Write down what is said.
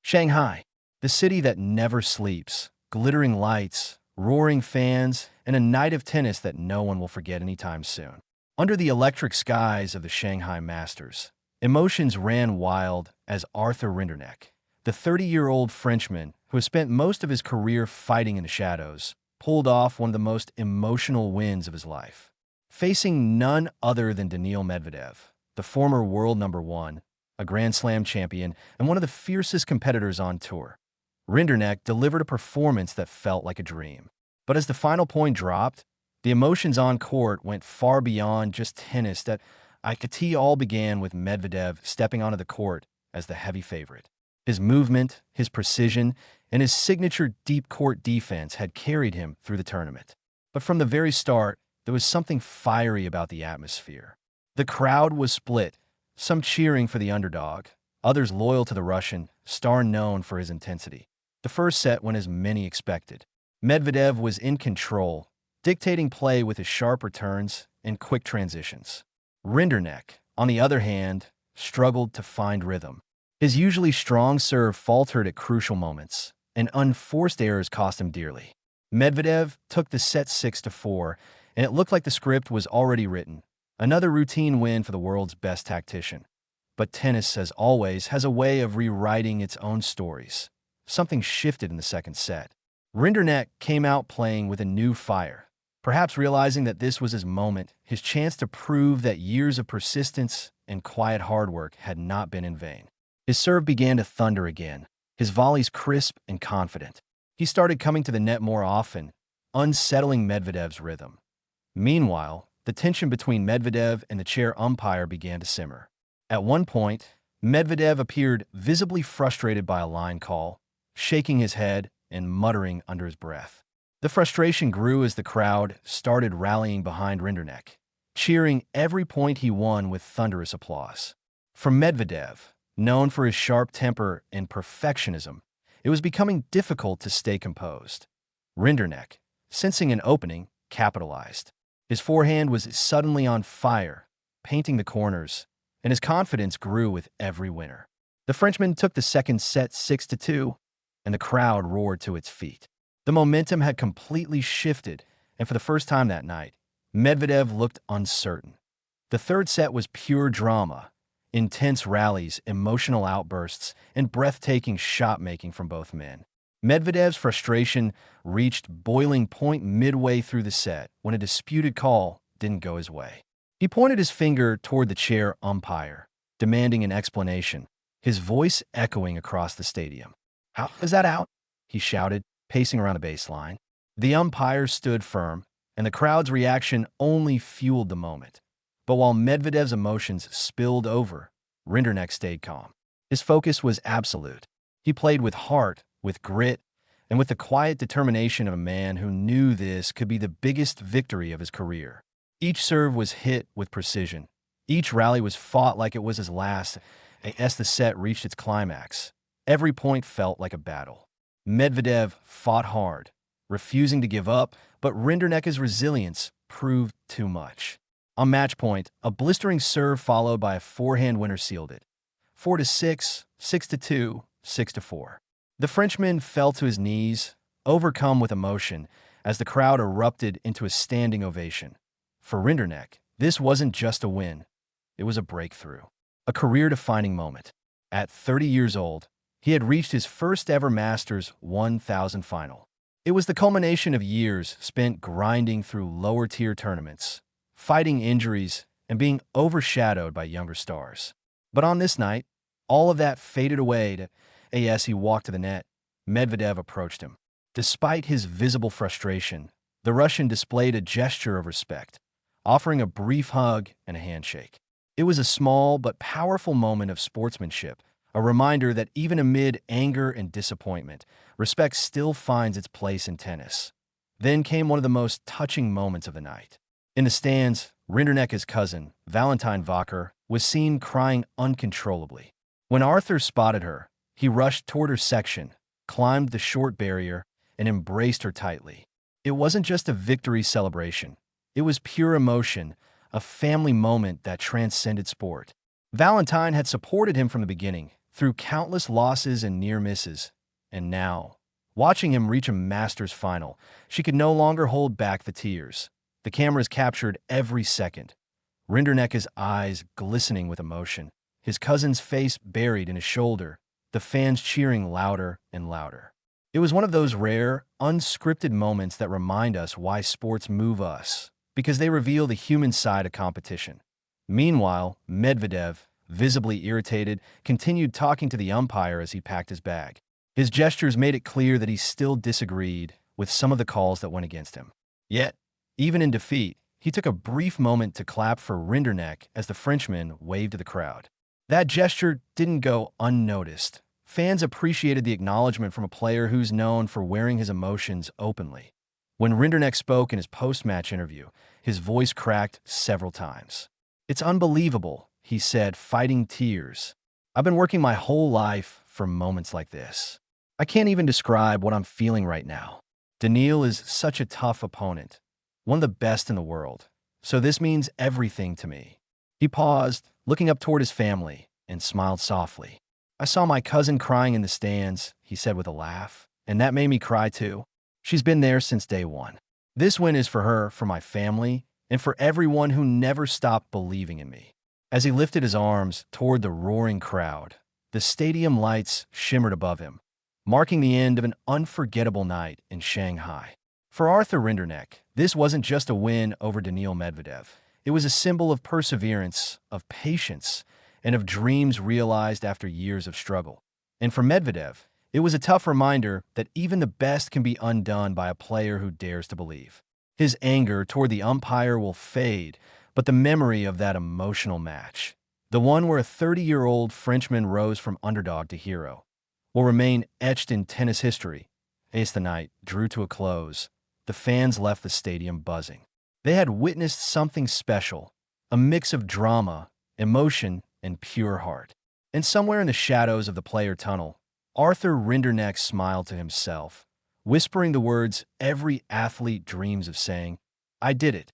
Shanghai, the city that never sleeps, glittering lights, roaring fans, and a night of tennis that no one will forget anytime soon. Under the electric skies of the Shanghai Masters, emotions ran wild as Arthur Rinderknech, the 30-year-old Frenchman who has spent most of his career fighting in the shadows, pulled off one of the most emotional wins of his life. Facing none other than Danni Medvedev, the former world number one, a Grand Slam champion, and one of the fiercest competitors on tour, Rinderknech delivered a performance that felt like a dream. But as the final point dropped, the emotions on court went far beyond just tennis. That IKT all began with Medvedev stepping onto the court as the heavy favorite. His movement, his precision, and his signature deep court defense had carried him through the tournament. But from the very start, there was something fiery about the atmosphere. The crowd was split, some cheering for the underdog, others loyal to the Russian, star known for his intensity. The first set went as many expected. Medvedev was in control, dictating play with his sharp returns and quick transitions. Rinderknech, on the other hand, struggled to find rhythm. His usually strong serve faltered at crucial moments, and unforced errors cost him dearly. Medvedev took the set 6-4, and it looked like the script was already written. Another routine win for the world's best tactician. But tennis, as always, has a way of rewriting its own stories. Something shifted in the second set. Rinderknech came out playing with a new fire, perhaps realizing that this was his moment, his chance to prove that years of persistence and quiet hard work had not been in vain. His serve began to thunder again, his volleys crisp and confident. He started coming to the net more often, unsettling Medvedev's rhythm. Meanwhile, the tension between Medvedev and the chair umpire began to simmer. At one point, Medvedev appeared visibly frustrated by a line call, shaking his head and muttering under his breath. The frustration grew as the crowd started rallying behind Rinderknech, cheering every point he won with thunderous applause. For Medvedev, known for his sharp temper and perfectionism, it was becoming difficult to stay composed. Rinderknech, sensing an opening, capitalized. His forehand was suddenly on fire, painting the corners, and his confidence grew with every winner. The Frenchman took the second set 6-2, and the crowd roared to its feet. The momentum had completely shifted, and for the first time that night, Medvedev looked uncertain. The third set was pure drama, intense rallies, emotional outbursts, and breathtaking shot-making from both men. Medvedev's frustration reached boiling point midway through the set when a disputed call didn't go his way. He pointed his finger toward the chair umpire, demanding an explanation, his voice echoing across the stadium. "How is that out?" he shouted, pacing around the baseline. The umpire stood firm, and the crowd's reaction only fueled the moment. But while Medvedev's emotions spilled over, Rinderknech stayed calm. His focus was absolute. He played with heart, with grit, and with the quiet determination of a man who knew this could be the biggest victory of his career. Each serve was hit with precision. Each rally was fought like it was his last, as the set reached its climax. Every point felt like a battle. Medvedev fought hard, refusing to give up, but Rinderknech's resilience proved too much. On match point, a blistering serve followed by a forehand winner sealed it. 4-6, 6-2, 6-4. The Frenchman fell to his knees, overcome with emotion, as the crowd erupted into a standing ovation. For Rinderknech, this wasn't just a win. It was a breakthrough, a career-defining moment. At 30 years old, he had reached his first-ever Masters 1000 final. It was the culmination of years spent grinding through lower-tier tournaments, fighting injuries, and being overshadowed by younger stars. But on this night, all of that faded away as he walked to the net. Medvedev approached him. Despite his visible frustration, the Russian displayed a gesture of respect, offering a brief hug and a handshake. It was a small but powerful moment of sportsmanship, a reminder that even amid anger and disappointment, respect still finds its place in tennis. Then came one of the most touching moments of the night. In the stands, Rinderknech's cousin, Valentine Vacher, was seen crying uncontrollably. When Arthur spotted her, he rushed toward her section, climbed the short barrier, and embraced her tightly. It wasn't just a victory celebration. It was pure emotion, a family moment that transcended sport. Valentine had supported him from the beginning, through countless losses and near misses. And now, watching him reach a Masters final, she could no longer hold back the tears. The cameras captured every second. Rinderknech's eyes glistening with emotion, his cousin's face buried in his shoulder, the fans cheering louder and louder. It was one of those rare, unscripted moments that remind us why sports move us, because they reveal the human side of competition. Meanwhile, Medvedev, visibly irritated, continued talking to the umpire as he packed his bag. His gestures made it clear that he still disagreed with some of the calls that went against him. Yet, even in defeat, he took a brief moment to clap for Rinderknech as the Frenchman waved to the crowd. That gesture didn't go unnoticed. Fans appreciated the acknowledgement from a player who's known for wearing his emotions openly. When Rinderknech spoke in his post-match interview, his voice cracked several times. "It's unbelievable," he said, fighting tears. "I've been working my whole life for moments like this. I can't even describe what I'm feeling right now. Daniil is such a tough opponent, one of the best in the world, so this means everything to me." He paused, looking up toward his family, and smiled softly. "I saw my cousin crying in the stands," he said with a laugh, "and that made me cry too. She's been there since day one. This win is for her, for my family, and for everyone who never stopped believing in me." As he lifted his arms toward the roaring crowd, the stadium lights shimmered above him, marking the end of an unforgettable night in Shanghai. For Arthur Rinderknech, this wasn't just a win over Danni Medvedev. It was a symbol of perseverance, of patience, and of dreams realized after years of struggle. And for Medvedev, it was a tough reminder that even the best can be undone by a player who dares to believe. His anger toward the umpire will fade, but the memory of that emotional match, the one where a 30-year-old Frenchman rose from underdog to hero, will remain etched in tennis history. As the night drew to a close, the fans left the stadium buzzing. They had witnessed something special, a mix of drama, emotion, and pure heart. And somewhere in the shadows of the player tunnel, Arthur Rinderknech smiled to himself, whispering the words every athlete dreams of saying, "I did it."